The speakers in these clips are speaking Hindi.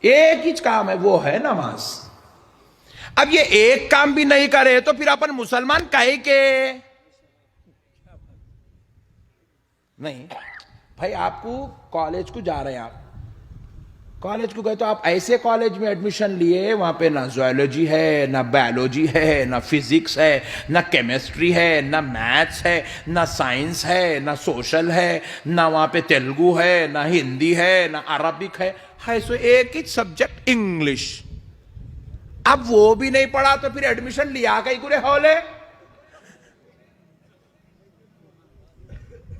एक ही काम है, वो है नमाज। अब ये एक काम भी नहीं करे तो फिर अपन मुसलमान काहे के? नहीं भाई, आपको कॉलेज को जा रहे हैं, आप कॉलेज को गए तो आप ऐसे कॉलेज में एडमिशन लिए, वहां पे ना जूलॉजी है, ना बायोलॉजी है, ना फिजिक्स है, ना केमिस्ट्री है, ना मैथ्स है, ना साइंस है, ना सोशल है, ना वहां पे तेलुगु है, ना हिंदी है, ना अरबिक है सो एक ही सब्जेक्ट इंग्लिश। अब वो भी नहीं पढ़ा तो फिर एडमिशन लिया कहीं कुरे हौले?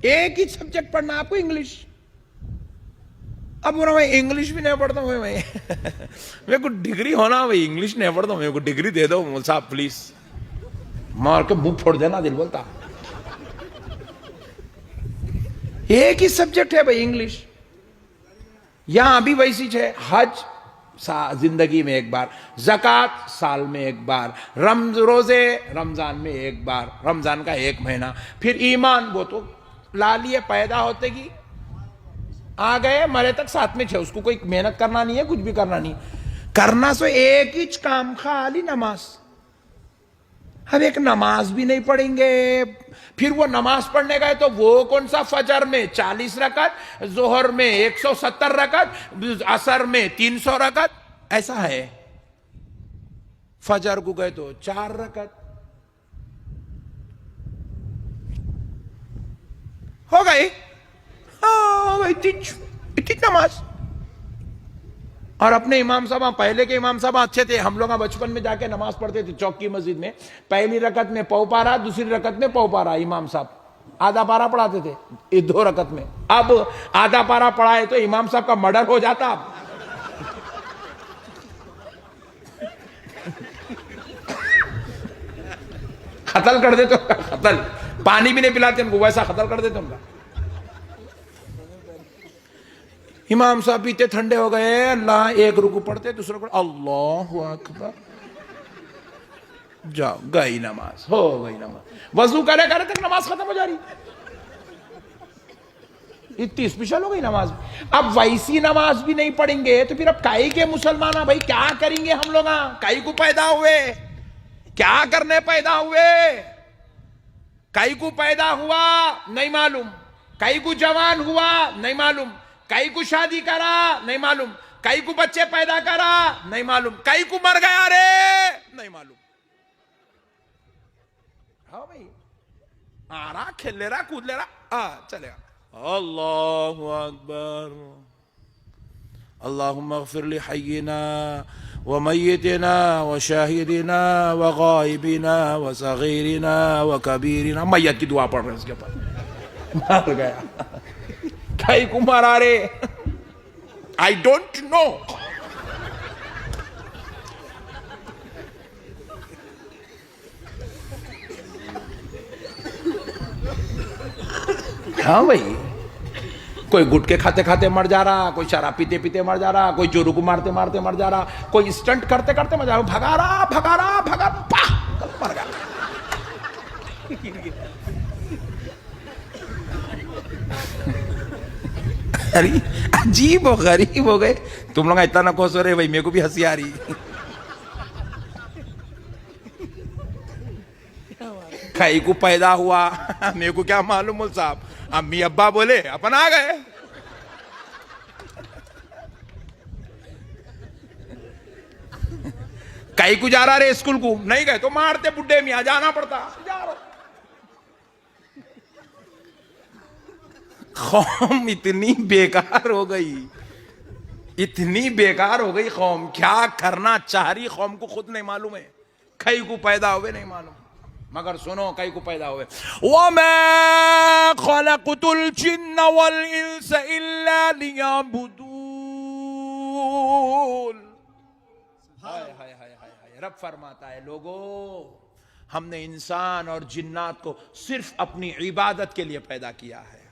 एक ही सब्जेक्ट पढ़ना आपको, इंग्लिश। अब बोला मैं इंग्लिश भी नहीं पढ़ता हूँ, मैं मेरे को डिग्री होना, भाई इंग्लिश नहीं पढ़ता हूँ, मेरे को डिग्री दे दो साहब प्लीज। मार के मुंह फोड़ देना दिल बोलता। एक ही सब्जेक्ट है भाई, इंग्लिश। यहां भी वैसी है, हज जिंदगी में एक बार, जक़ात साल में एक बार, रोजे रमजान में एक बार, रमजान का एक महीना, फिर ईमान वो तो ला लिए पैदा होते की आ गए, मरे तक साथ में छे, उसको कोई मेहनत करना नहीं है, कुछ भी करना नहीं करना, सो एक ही काम, खाली नमाज। हम एक नमाज भी नहीं पढ़ेंगे, फिर वो नमाज पढ़ने गए तो वो कौन सा, फजर में 40 रकत, जोहर में 170 रकत, असर में 300 रकत, ऐसा है। फजर को गए तो 4 रकत हो गई, इतनी नमाज। और अपने इमाम साहब, पहले के इमाम साहब अच्छे थे, हम लोग बचपन में जाके नमाज पढ़ते थे चौक की मस्जिद में, पहली रकत में पौ पारा, दूसरी रकत में पौ पारा, इमाम साहब आधा पारा पढ़ाते थे इस 2 रकत में। अब आधा पारा पढ़ाए तो इमाम साहब का मर्डर हो जाता। अब कत्ल कर देते, कत्ल, पानी भी नहीं पिलाते उनको, वैसा कत्ल कर देते उनका। इमाम साहब पीते ठंडे हो गए, अल्लाह, एक रुकू पढ़ते, दूसरा को अल्लाहु अकबर, जाओ गई नमाज, हो गई नमाज। वजू करे करे तक नमाज खत्म हो जा रही, इतनी स्पेशल हो गई नमाज। अब वैसी नमाज भी नहीं पढ़ेंगे तो फिर अब काई के मुसलमान भाई, क्या करेंगे हम लोग? काई को पैदा हुए, क्या करने पैदा हुए? काई को पैदा हुआ नहीं मालूम, काई को जवान हुआ नहीं मालूम, काई को शादी करा नहीं मालूम, काई को बच्चे पैदा करा नहीं मालूम, काई को मर गया रे नहीं मालूम। हाँ भाई, आ रहा, खेल ले रहा, कूद ले रहा, चलेगा। अल्लाहु अकबर, अल्लाहुम्मा अग़फ़िर लि हय्यिना व मय्यितिना व शाहिदिना व गायबिना व सगीरिना व कबीरिना। मैयत की दुआ पढ़ रहे हैं उसके ऊपर, मर गया, काई को मारा रे, आई डोंट नो। हाँ भाई, कोई गुटके खाते खाते मर जा रहा, कोई शराब पीते पीते मर जा रहा, कोई जोरू को मारते मारते मर जा रहा, कोई स्टंट करते करते मर जा रहा, भगा रहा भगा रहा भगा, मर गया। अरे अजीब हो, गरीब हो गए तुम लोग, इतना ना खुश हो रहे भाई, मेरे को भी हंसी आ रही। खाई को पैदा हुआ, मेरे को क्या मालूम बोल साहब, अम्मी अब्बा बोले अपन आ गए। कई को जा रहा रे स्कूल को, नहीं गए तो मारते बुड्ढे मियां, जाना पड़ता, जा रहा। कौम इतनी बेकार हो गई, इतनी बेकार हो गई कौम, क्या करना चाह रही कौम को खुद नहीं मालूम है। कई को पैदा हुए नहीं मालूम, मगर सुनो, कई को पैदा हुए, वमा खलक़तुल जिन्न वल इंस इल्ला लियअबुदून। हाय हाय हाय हाय, रब फरमाता है, लोगों, हमने इंसान और जिन्नात को सिर्फ अपनी इबादत के लिए पैदा किया है।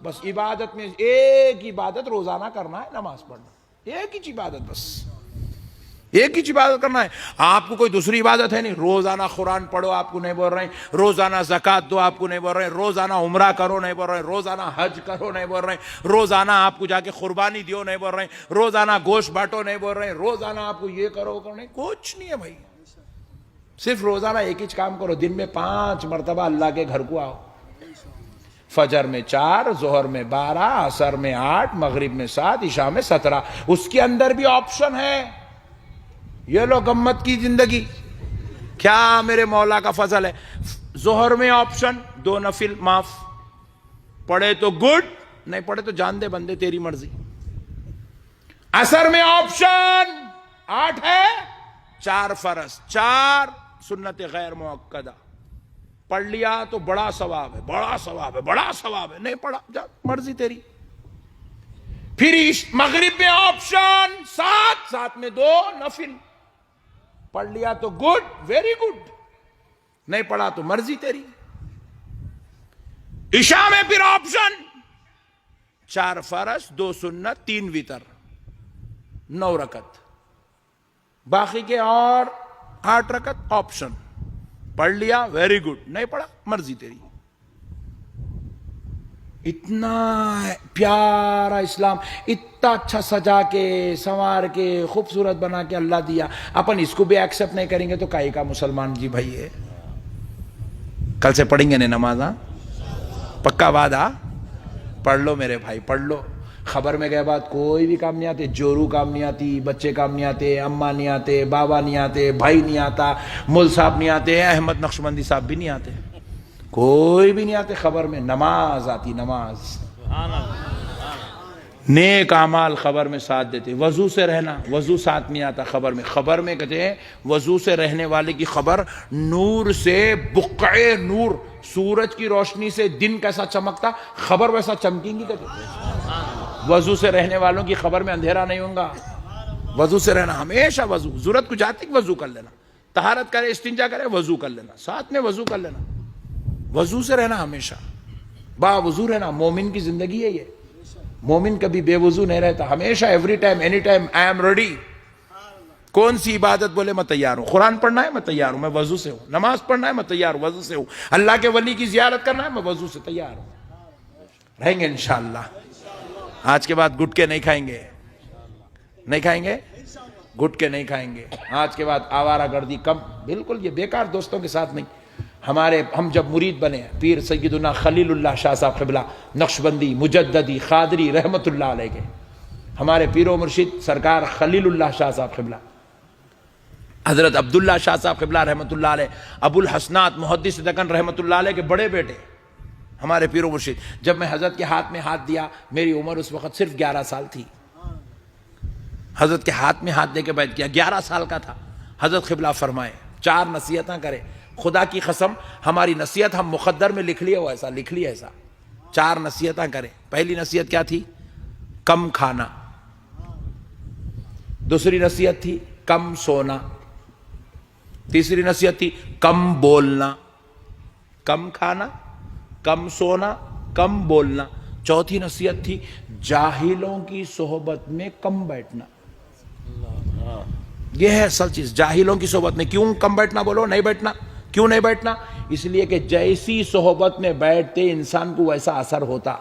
बस इबादत में एक इबादत रोजाना करना है, नमाज पढ़ना, एक ही इबादत, बस एक ही इबादत करना है। आपको कोई दूसरी इबादत है नहीं। रोजाना कुरान पढ़ो आपको नहीं बोल रहे हैं, रोजाना ज़कात दो आपको नहीं बोल रहे हैं, रोजाना उम्रा करो नहीं बोल रहे हैं, रोजाना हज करो नहीं बोल रहे हैं, रोजाना आपको जाके कुर्बानी दियो नहीं बोल रहे हैं, रोजाना गोश्त बांटो नहीं बोल रहे हैं, रोजाना आपको ये करो नहीं, कुछ नहीं है भाई। सिर्फ रोजाना एक ही काम करो, दिन में 5 मरतबा अल्लाह के घर को आओ। फजर में 4, जोहर में 12, असर में 8, मगरिब में 7, इशा में 17। उसके अंदर भी ऑप्शन है। ये लो गम्मत की जिंदगी, क्या मेरे मौला का फजल है। जोहर में ऑप्शन 2 नफिल माफ, पढ़े तो गुड, नहीं पढ़े तो जान दे बंदे तेरी मर्जी। असर में ऑप्शन 8 है, 4 फरज, 4 सुन्नत गैर मुअक्कदा। पढ़ लिया तो बड़ा सवाब है, बड़ा सवाब है, बड़ा सवाब है, नहीं पढ़ा जा मर्जी तेरी। फिर मगरिब में ऑप्शन 7 में 2 नफिल, पढ़ लिया तो गुड, वेरी गुड, नहीं पढ़ा तो मर्जी तेरी। इशा में फिर ऑप्शन 4 फरज, 2 सुन्नत, 3 वितर, 9 रकत, बाकी के और 8 रकत ऑप्शन। पढ़ लिया वेरी गुड, नहीं पढ़ा मर्जी तेरी। इतना प्यारा इस्लाम, इतना अच्छा सजा के संवार के खूबसूरत बना के अल्लाह दिया, अपन इसको भी एक्सेप्ट नहीं करेंगे तो काहे का मुसलमान जी भाई है। कल से पढ़ेंगे ने नमाज, पक्का वादा। पढ़ लो मेरे भाई, पढ़ लो। खबर में गए बात कोई भी काम नहीं आते, जोरू काम नहीं आती, बच्चे काम नहीं आते, अम्मा नहीं आते, बाबा नहीं आते, भाई नहीं आता, मुल साहब नहीं आते, अहमद नक्शबंदी साहब भी नहीं आते, कोई भी नहीं आते। खबर में नमाज आती, नमाज। नेक अमाल खबर में साथ देते। वजू से रहना, वजू साथ नहीं आता खबर में। खबर में कहते हैं वजू से रहने वाले की खबर नूर से बुक़े नूर, सूरज की रोशनी से दिन कैसा चमकता खबर वैसा चमकेंगी। कहते वजू से रहने वालों की खबर में अंधेरा नहीं होगा। वजू से रहना हमेशा, वजू जरूरत को जाती वजू कर लेना, तहारत करे, इस्तिंजा करे, वजू कर लेना, साथ में वजू कर लेना। वजू से रहना हमेशा, बावजू रहना। मोमिन की जिंदगी है ये। मोमिन कभी बेवजू नहीं रहता, हमेशा every time any time I am ready. कौन सी इबादत बोले मैं तैयार हूं। कुरान पढ़ना है मैं तैयार हूं, मैं वजू से हूं। नमाज पढ़ना है मैं तैयार हूं, वजू से हूं। अल्लाह के वली की जियारत करना है मैं वजू से तैयार हूं। रहेंगे इंशाअल्लाह। आज के बाद गुटके नहीं खाएंगे, नहीं खाएंगे, गुटके नहीं खाएंगे। आज के बाद आवारागर्दी कम, बिल्कुल ये बेकार दोस्तों के साथ नहीं। हम जब मुरीद बने पीर सैयदुना खलीलुल्लाह शाह साहब क़िबला नक्शबंदी मुजद्ददी क़ादरी रहमतुल्लाह अलैह के, हमारे पीरो मुर्शिद सरकार खलीलुल्लाह शाह साहब क़िबला, हज़रत अब्दुल्ला शाह साहब क़िबला रहमतुल्लाह अलैह, अबुल हसनात मुहद्दिस दक्कन रहमतुल्लाह अलैह के बड़े बेटे हमारे पीरो मुर्शिद। जब मैं हज़रत के हाथ में हाथ दिया, मेरी उम्र उस वक़्त सिर्फ 11 साल थी। हज़रत के हाथ में हाथ दे के बैठ किया, 11 साल का था। हज़रत क़िबला फरमाए 4 नसीहतें करे। खुदा की कसम हमारी नसीहत हम मुक़द्दर में लिख लिए, वो ऐसा लिख लिया ऐसा। 4 नसीहतें करें। पहली नसीहत क्या थी? कम खाना। दूसरी नसीहत थी कम सोना। तीसरी नसीहत थी कम बोलना। कम खाना, कम सोना, कम बोलना। चौथी नसीहत थी जाहिलों की सोहबत में कम बैठना। यह है असल चीज, जाहिलों की सोहबत में क्यों कम बैठना, बोलो नहीं बैठना। क्यों नहीं बैठना? इसलिए कि जैसी सोहबत में बैठते इंसान को वैसा असर होता।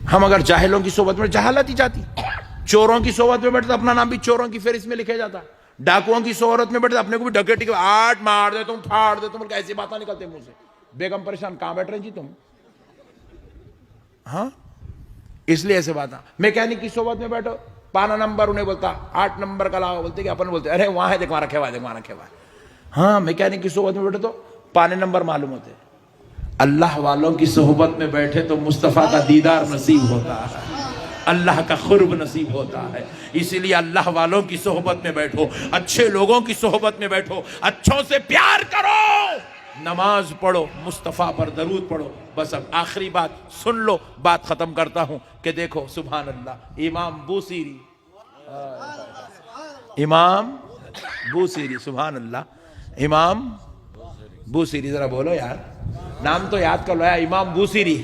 हम अगर जाहिलों की सोहबत में, जहालत ही जाती। चोरों की सोहबत में बैठते अपना नाम भी चोरों की फेरिस्त में लिखा जाता। डाकुओं की सोहबत में बैठते अपने को भी डकैती के आठ मार दे तुम, फाड़ दे तुम, ऐसी बातें निकलते मुंह से। बेगम परेशान, कहां बैठ रहे जी तुम? हाँ, इसलिए ऐसे बात। मैकेनिक की सोहबत में बैठो, पाना नंबर उन्हें बोलता 8 नंबर का लाओ, बोलते कि अपन बोलते अरे वहां है, देख वहां रखे हुआ है, देख वहां रखे हुआ है। हाँ, मैकेनिक की सोहबत में बैठे तो पाने नंबर मालूम होते। अल्लाह वालों की सोहबत में बैठे तो मुस्तफ़ा का दीदार नसीब होता है, अल्लाह का खुर्ब नसीब होता है। इसीलिए अल्लाह वालों की सोहबत में बैठो, अच्छे लोगों की सोहबत में बैठो, अच्छों से प्यार करो, नमाज पढ़ो, मुस्तफ़ा पर दरूद पढ़ो। बस अब आखिरी बात सुन लो, बात खत्म करता हूं कि देखो सुभान अल्लाह, इमाम बूसीरी, इमाम बूसीरी, सुभान अल्लाह, इमाम बूसीरी, जरा बोलो यार, नाम तो याद कर लो यार, इमाम बूसीरी,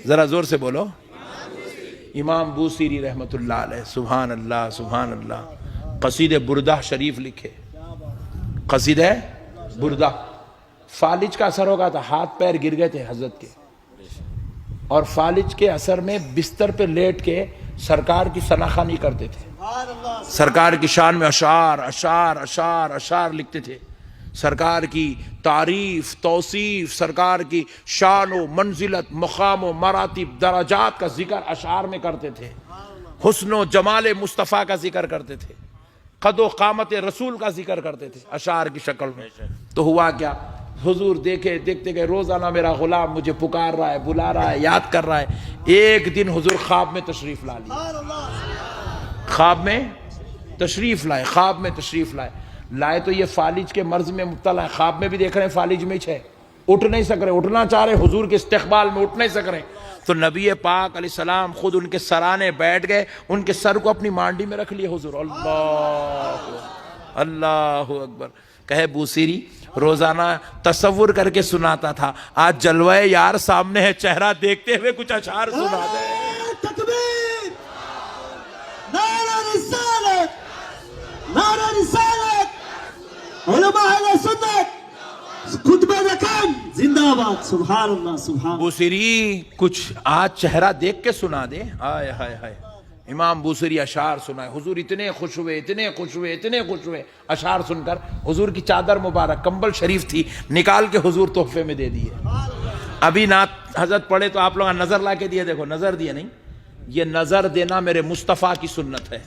जरा जोर से बोलो, इमाम बूसीरी रहमतुल्लाह अलैह। सुभान अल्लाह, सुभान अल्लाह। कसीदे बुरदा शरीफ लिखे, कसीदे बुरदा। फालिज का असर हो गया था, हाथ पैर गिर गए थे हजरत के, और फालिज के असर में बिस्तर पे लेट के सरकार की सनाखानी करते थे, सरकार की शान में अशार अशार अशार अशार लिखते थे, सरकार की तारीफ तौसीफ, सरकार की शान व मंजिलत मकाम व मरातिब दराजात का जिक्र अशार में करते थे, हुस्न जमाल मुस्तफ़ा का जिक्र करते थे, कदो कामत रसूल का जिक्र करते थे अशार की शक्ल में। तो हुआ क्या, हुजूर देखे देखते गए, रोजाना मेरा गुलाम मुझे पुकार रहा है, बुला रहा है, याद कर रहा है। एक दिन हुजूर ख्वाब में तशरीफ ला लिए, ख्वाब में तशरीफ लाए, ख्वाब में तशरीफ लाए तो ये फालिज के मर्ज में मुब्तला है, ख्वाब में भी देख रहे हैं फालिज में है, उठ नहीं सक रहे, उठना चाह रहे हुजूर के इस्तेकबाल में, उठ नहीं सक रहे। तो नबी पाक अलैहिस्सलाम खुद उनके सराने बैठ गए, उनके सर को अपनी मांडी में रख लिए हुजूर। अल्लाह अल्लाह अकबर। कहे बूसीरी रोजाना तसव्वुर करके सुनाता था, आज जलवाए यार सामने है, चेहरा देखते हुए कुछ अशार सुना दे। तकबीर, नारा रिसालत, नारा रिसालत, उलमा अहले सुन्नत, खुतबे रकान जिंदाबाद, सुभान अल्लाह सुभान। बूसीरी कुछ आज चेहरा देख के सुना दे। हाय हाय हाय। इमाम बूसरी अशार सुनाए, हुजूर इतने खुश हुए, इतने खुश हुए, इतने खुश हुए अशार सुनकर। हुजूर की चादर मुबारक कंबल शरीफ थी, निकाल के हुजूर तोहफे में दे दिए। अभी नात हजरत पढ़े तो आप लोग नजर ला के दिए, देखो नजर दिए नहीं, ये नजर देना मेरे मुस्तफ़ा की सुन्नत है।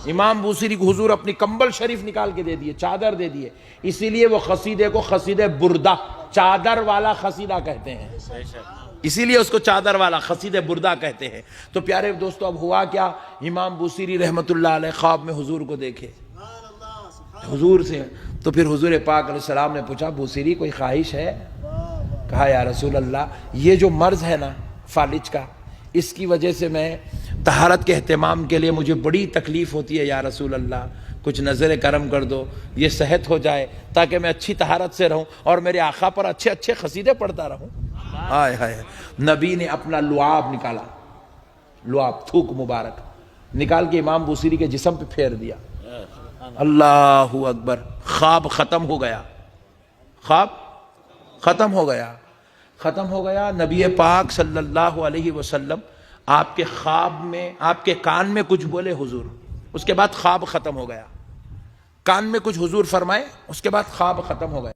इमाम बूसरी को हुजूर अपनी कंबल शरीफ निकाल के दे दिए, चादर दे दिए, इसीलिए वो खसीदे को खसीदे बुरदा, चादर वाला खसीदा कहते हैं, इसीलिए उसको चादर वाला खसीदे बुरदा कहते हैं। तो प्यारे दोस्तों, अब हुआ क्या, इमाम बूसरी रहमतुल्लाह अलैह ख्वाब में हुजूर को देखे, हुजूर से। तो फिर हुजूर पाक अलैहिस्सलाम ने पूछा, बूसरी कोई ख्वाहिश है? कहा या रसूल अल्लाह, ये जो मर्ज है ना फालिज का, इसकी वजह से मैं तहारत के एहतमाम के लिए मुझे बड़ी तकलीफ होती है या रसूल अल्लाह, कुछ नज़र करम कर दो, ये सेहत हो जाए ताकि मैं अच्छी तहारत से रहूं और मेरे आका पर अच्छे अच्छे खसीदे पढ़ता रहूं। हाय हाय। नबी ने अपना लुआब निकाला, लुआब थूक मुबारक निकाल के इमाम बूसरी के जिस्म पे फेर दिया। अल्लाहु अकबर। ख्वाब खत्म हो गया, ख्वाब खत्म हो गया, खत्म हो गया। नबी पाक सल्लल्लाहु अलैहि वसल्लम आपके ख्वाब में, आपके कान में कुछ बोले हुजूर, उसके बाद ख्वाब खत्म हो गया। कान में कुछ हुजूर फरमाए, उसके बाद ख्वाब खत्म हो गया।